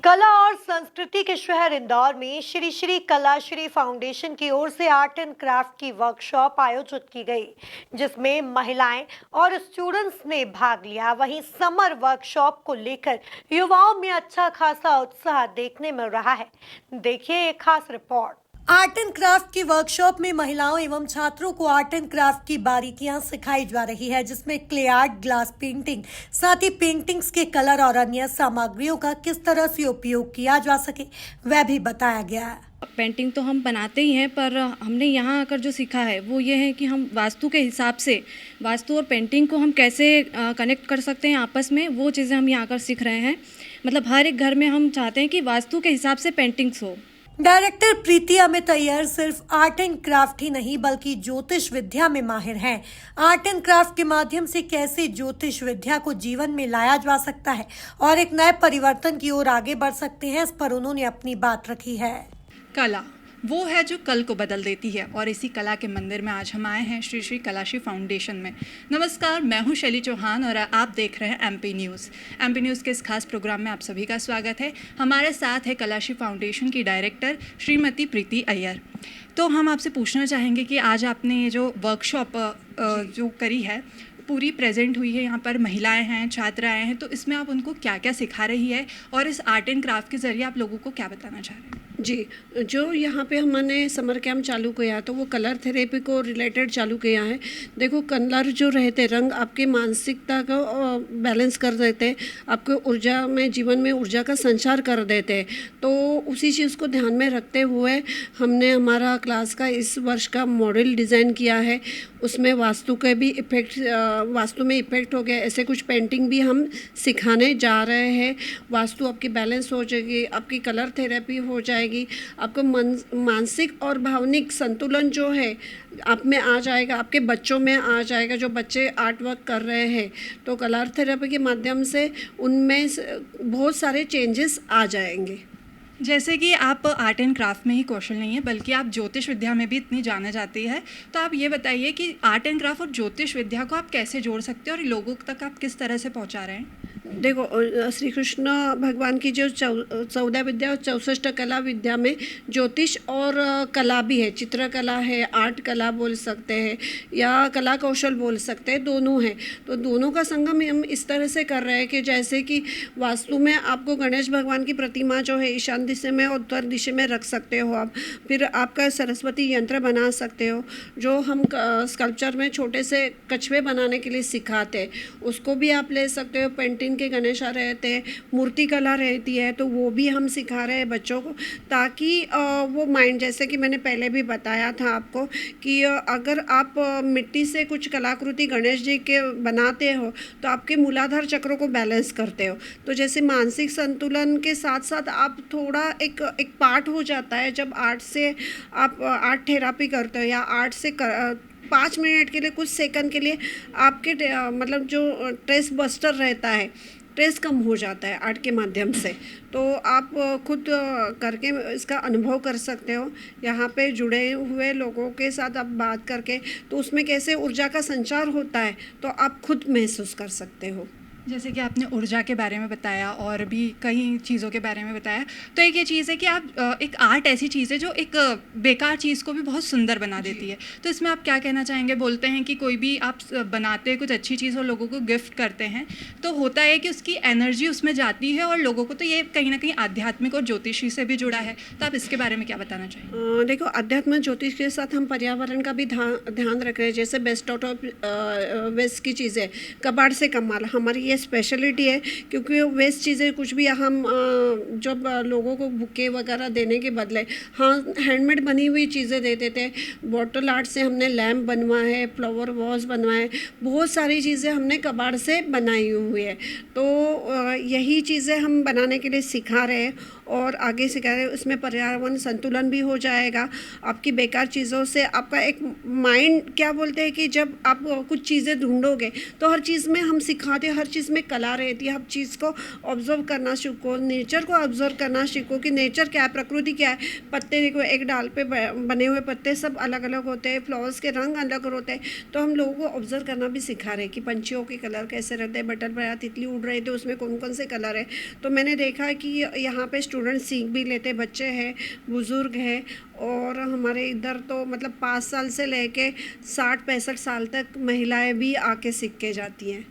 कला और संस्कृति के शहर इंदौर में श्री श्री कलाश्री फाउंडेशन की ओर से आर्ट एंड क्राफ्ट की वर्कशॉप आयोजित की गई, जिसमें महिलाएं और स्टूडेंट्स ने भाग लिया। वहीं समर वर्कशॉप को लेकर युवाओं में अच्छा खासा उत्साह देखने मिल रहा है। देखिए एक खास रिपोर्ट। आर्ट एंड क्राफ्ट की वर्कशॉप में महिलाओं एवं छात्रों को आर्ट एंड क्राफ्ट की बारीकियां सिखाई जा रही है, जिसमें क्ले आर्ट, ग्लास पेंटिंग, साथ ही पेंटिंग्स के कलर और अन्य सामग्रियों का किस तरह से उपयोग किया जा सके वह भी बताया गया है। पेंटिंग तो हम बनाते ही हैं, पर हमने यहाँ आकर जो सीखा है वो ये है कि हम वास्तु के हिसाब से वास्तु और पेंटिंग को हम कैसे कनेक्ट कर सकते हैं आपस में, वो चीज़ें हम यहाँ आकर सीख रहे हैं। मतलब हर एक घर में हम चाहते हैं कि वास्तु के हिसाब से पेंटिंग्स हो। डायरेक्टर प्रीति अमित अय्यर सिर्फ आर्ट एंड क्राफ्ट ही नहीं बल्कि ज्योतिष विद्या में माहिर हैं। आर्ट एंड क्राफ्ट के माध्यम से कैसे ज्योतिष विद्या को जीवन में लाया जा सकता है और एक नए परिवर्तन की ओर आगे बढ़ सकते हैं, इस पर उन्होंने अपनी बात रखी है। कला वो है जो कल को बदल देती है, और इसी कला के मंदिर में आज हम आए हैं श्री श्री कलाश्री फाउंडेशन में। नमस्कार, मैं हूं शैली चौहान और आप देख रहे हैं एमपी न्यूज़। एमपी न्यूज़ के इस खास प्रोग्राम में आप सभी का स्वागत है। हमारे साथ है कलाश्री फाउंडेशन की डायरेक्टर श्रीमती प्रीति अय्यर। तो हम आपसे पूछना चाहेंगे कि आज आपने ये जो वर्कशॉप जो करी है, पूरी प्रेजेंट हुई है, यहाँ पर महिलाएं हैं, छात्र आए हैं, तो इसमें आप उनको क्या क्या सिखा रही है और इस आर्ट एंड क्राफ्ट के ज़रिए आप लोगों को क्या बताना चाह रहे हैं? जी, जो यहाँ पे हमने समर कैंप चालू किया तो वो कलर थेरेपी को रिलेटेड चालू किया है। देखो, कलर जो रहते रंग आपके मानसिकता को बैलेंस कर देते, आपको ऊर्जा में, जीवन में ऊर्जा का संचार कर देते। तो उसी चीज़ को ध्यान में रखते हुए हमने हमारा क्लास का इस वर्ष का मॉडल डिज़ाइन किया है। उसमें वास्तु के भी इफ़ेक्ट, वास्तु में इफ़ेक्ट हो गया, ऐसे कुछ पेंटिंग भी हम सिखाने जा रहे हैं। वास्तु आपकी बैलेंस हो जाएगी, आपकी कलर थेरेपी हो जाएगी, आपको मानसिक और भावनिक संतुलन जो है आप में आ जाएगा, आपके बच्चों में आ जाएगा। जो बच्चे आर्ट वर्क कर रहे हैं तो कलर थेरेपी के माध्यम से उनमें बहुत सारे चेंजेस आ जाएंगे। जैसे कि आप आर्ट एंड क्राफ्ट में ही कौशल नहीं है बल्कि आप ज्योतिष विद्या में भी इतनी जाना जाती है, तो आप ये बताइए कि आर्ट एंड क्राफ्ट और ज्योतिष विद्या को आप कैसे जोड़ सकते हैं और लोगों तक आप किस तरह से पहुंचा रहे हैं? देखो, श्री कृष्ण भगवान की जो 14 विद्या और 64 कला विद्या में ज्योतिष और कला भी है, चित्रकला है, आर्ट कला बोल सकते हैं या कला कौशल बोल सकते हैं, दोनों हैं। तो दोनों का संगम हम इस तरह से कर रहे हैं कि जैसे कि वास्तु में आपको गणेश भगवान की प्रतिमा जो है ईशान दिशा में और उत्तर दिशा में रख सकते हो आप। फिर आपका सरस्वती यंत्र बना सकते हो, जो हम स्कल्पचर में छोटे से कछुए बनाने के लिए सिखाते हैं, उसको भी आप ले सकते हो। पेंटिंग के गणेशा रहते हैं, मूर्ति कला रहती है, तो वो भी हम सिखा रहे हैं बच्चों को, ताकि वो माइंड, जैसे कि मैंने पहले भी बताया था आपको कि अगर आप मिट्टी से कुछ कलाकृति गणेश जी के बनाते हो तो आपके मूलाधार चक्रों को बैलेंस करते हो। तो जैसे मानसिक संतुलन के साथ साथ आप थोड़ा एक पार्ट हो जाता है जब आर्ट से आप आर्ट थेरापी करते हो या आर्ट से 5 मिनट के लिए, कुछ सेकंड के लिए आपके मतलब जो स्ट्रेस बस्टर रहता है, स्ट्रेस कम हो जाता है आर्ट के माध्यम से। तो आप खुद करके इसका अनुभव कर सकते हो। यहाँ पे जुड़े हुए लोगों के साथ आप बात करके, तो उसमें कैसे ऊर्जा का संचार होता है तो आप खुद महसूस कर सकते हो। जैसे कि आपने ऊर्जा के बारे में बताया और भी कई चीज़ों के बारे में बताया, तो एक ये चीज़ है कि आप एक आर्ट ऐसी चीज़ है जो एक बेकार चीज़ को भी बहुत सुंदर बना देती है। तो इसमें आप क्या कहना चाहेंगे? बोलते हैं कि कोई भी आप बनाते हैं कुछ अच्छी चीज़ और लोगों को गिफ्ट करते हैं, तो होता है कि उसकी एनर्जी उसमें जाती है और लोगों को, तो ये कहीं ना कहीं आध्यात्मिक और ज्योतिषी से भी जुड़ा है। तो आप इसके बारे में क्या बताना चाहेंगे? देखो, अध्यात्म ज्योतिष के साथ हम पर्यावरण का भी ध्यान रख रहे हैं। जैसे बेस्ट आउट ऑफ वेस्ट की चीज़ें, कबाड़ से कमाल, हमारी ये स्पेशलिटी है। क्योंकि वेस्ट चीज़ें कुछ भी हम जब लोगों को बुके वगैरह देने के बदले हैंडमेड बनी हुई चीज़ें दे देते हैं। बॉटल आर्ट से हमने लैम्प बनवाए हैं, फ्लावर वॉस बनवाए, बहुत सारी चीज़ें हमने कबाड़ से बनाई हुई है। तो यही चीज़ें हम बनाने के लिए सिखा रहे हैं और आगे सिखा रहे हैं। उसमें पर्यावरण संतुलन भी हो जाएगा। आपकी बेकार चीज़ों से आपका एक माइंड, क्या बोलते हैं कि जब आप कुछ चीज़ें ढूंढोगे तो हर चीज़ में हम सिखाते हैं, हर चीज़ चीज़ में कला रहती है। हर चीज़ को ऑब्जर्व करना सीखो, नेचर को ऑब्जर्व करना सीखो कि नेचर क्या है, प्रकृति क्या है। पत्ते देखो, एक डाल पे बने हुए पत्ते सब अलग अलग होते हैं, फ्लावर्स के रंग अलग होते हैं। तो हम लोगों को ऑब्जर्व करना भी सिखा रहे हैं कि पंछियों के कलर कैसे रहते हैं, बटरफ्लाई तितली उड़ रहे थे उसमें कौन कौन से कलर है। तो मैंने देखा कि यहाँ पे स्टूडेंट सीख भी लेते, बच्चे हैं, बुज़ुर्ग हैं, और हमारे इधर तो मतलब 5 साल से लेके 60-65 साल तक महिलाएं भी आके सीख के जाती हैं।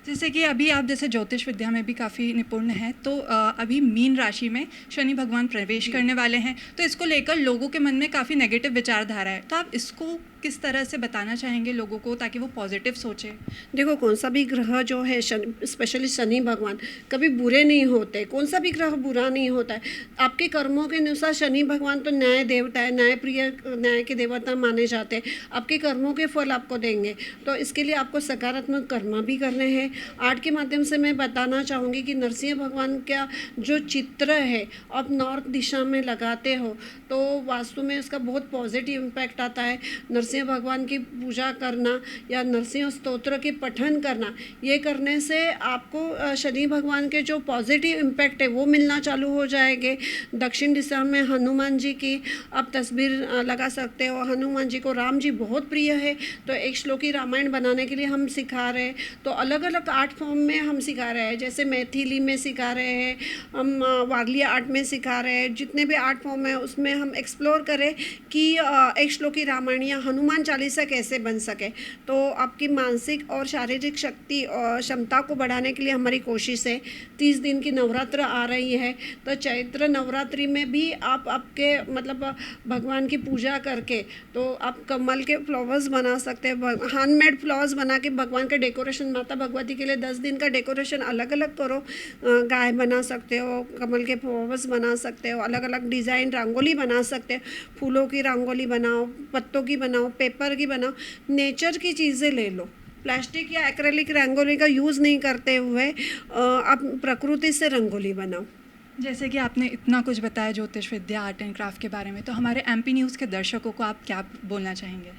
जैसे कि अभी आप जैसे ज्योतिष विद्या में भी काफ़ी निपुण हैं, तो अभी मीन राशि में शनि भगवान प्रवेश करने वाले हैं, तो इसको लेकर लोगों के मन में काफ़ी नेगेटिव विचारधारा है। तो आप इसको किस तरह से बताना चाहेंगे लोगों को ताकि वो पॉजिटिव सोचें? देखो, कौन सा भी ग्रह जो है, शनि स्पेशली शनि भगवान कभी बुरे नहीं होते। कौन सा भी ग्रह बुरा नहीं होता है। आपके कर्मों के अनुसार शनि भगवान तो न्याय देवता है, न्याय के देवता माने जाते हैं। आपके कर्मों के फल आपको देंगे, तो इसके लिए आपको सकारात्मक कर्म भी करने हैं। आर्ट के माध्यम से मैं बताना चाहूँगी कि नरसिंह भगवान का जो चित्र है आप नॉर्थ दिशा में लगाते हो तो वास्तु में उसका बहुत पॉजिटिव इम्पैक्ट आता है। नरसिंह भगवान की पूजा करना या नरसिंह स्तोत्र के पठन करना, ये करने से आपको शनि भगवान के जो पॉजिटिव इम्पैक्ट है वो मिलना चालू हो जाएंगे। दक्षिण दिशा में हनुमान जी की आप तस्वीर लगा सकते हो। हनुमान जी को राम जी बहुत प्रिय है, तो एक श्लोकी रामायण बनाने के लिए हम सिखा रहे हैं। तो अलग अलग आर्ट फॉर्म में हम सिखा रहे हैं, जैसे मैथिली में सिखा रहे हैं, हम वारली आर्ट में सिखा रहे हैं। जितने भी आर्ट फॉर्म है उसमें हम एक्सप्लोर करें कि एक श्लोकी रामायण या हनुमान चालीसा कैसे बन सके। तो आपकी मानसिक और शारीरिक शक्ति और क्षमता को बढ़ाने के लिए हमारी कोशिश है। 30 दिन की नवरात्र आ रही है, तो चैत्र नवरात्रि में भी आप आपके मतलब भगवान की पूजा करके तो आप कमल के फ्लावर्स बना सकते हैं। हैंडमेड फ्लावर्स बना के भगवान के डेकोरेशन, माता भगवती के लिए 10 दिन का डेकोरेशन अलग अलग करो। गाय बना सकते हो, कमल के फ्लावर्स बना सकते हो, अलग अलग डिज़ाइन रंगोली बना सकते हो। फूलों की रंगोली बनाओ, पत्तों की बनाओ, पेपर की बनाओ, नेचर की चीज़ें ले लो। प्लास्टिक या एक्रेलिक रंगोली का यूज़ नहीं करते हुए आप प्रकृति से रंगोली बनाओ। जैसे कि आपने इतना कुछ बताया ज्योतिष विद्या, आर्ट एंड क्राफ्ट के बारे में, तो हमारे एमपी न्यूज़ के दर्शकों को आप क्या बोलना चाहेंगे?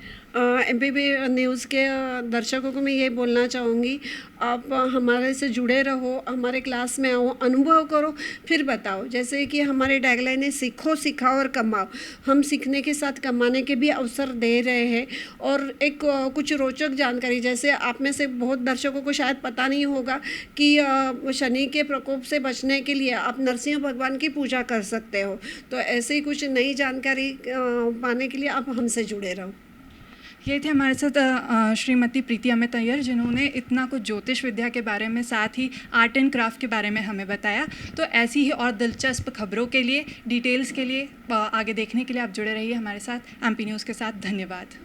एमपीबी न्यूज़ के दर्शकों को मैं ये बोलना चाहूँगी, आप हमारे से जुड़े रहो, हमारे क्लास में आओ, अनुभव करो, फिर बताओ। जैसे कि हमारे टैगलाइन है, सीखो, सिखाओ और कमाओ। हम सीखने के साथ कमाने के भी अवसर दे रहे हैं। और एक कुछ रोचक जानकारी, जैसे आप में से बहुत दर्शकों को शायद पता नहीं होगा कि शनि के प्रकोप से बचने के लिए आप नरसिंह भगवान की पूजा कर सकते हो। तो ऐसे ही कुछ नई जानकारी पाने के लिए आप हमसे जुड़े रहो। ये थे हमारे साथ श्रीमती प्रीति अमित अय्यर, जिन्होंने इतना कुछ ज्योतिष विद्या के बारे में, साथ ही आर्ट एंड क्राफ्ट के बारे में हमें बताया। तो ऐसी ही और दिलचस्प खबरों के लिए, डिटेल्स के लिए, आगे देखने के लिए आप जुड़े रहिए हमारे साथ एमपी न्यूज़ के साथ। धन्यवाद।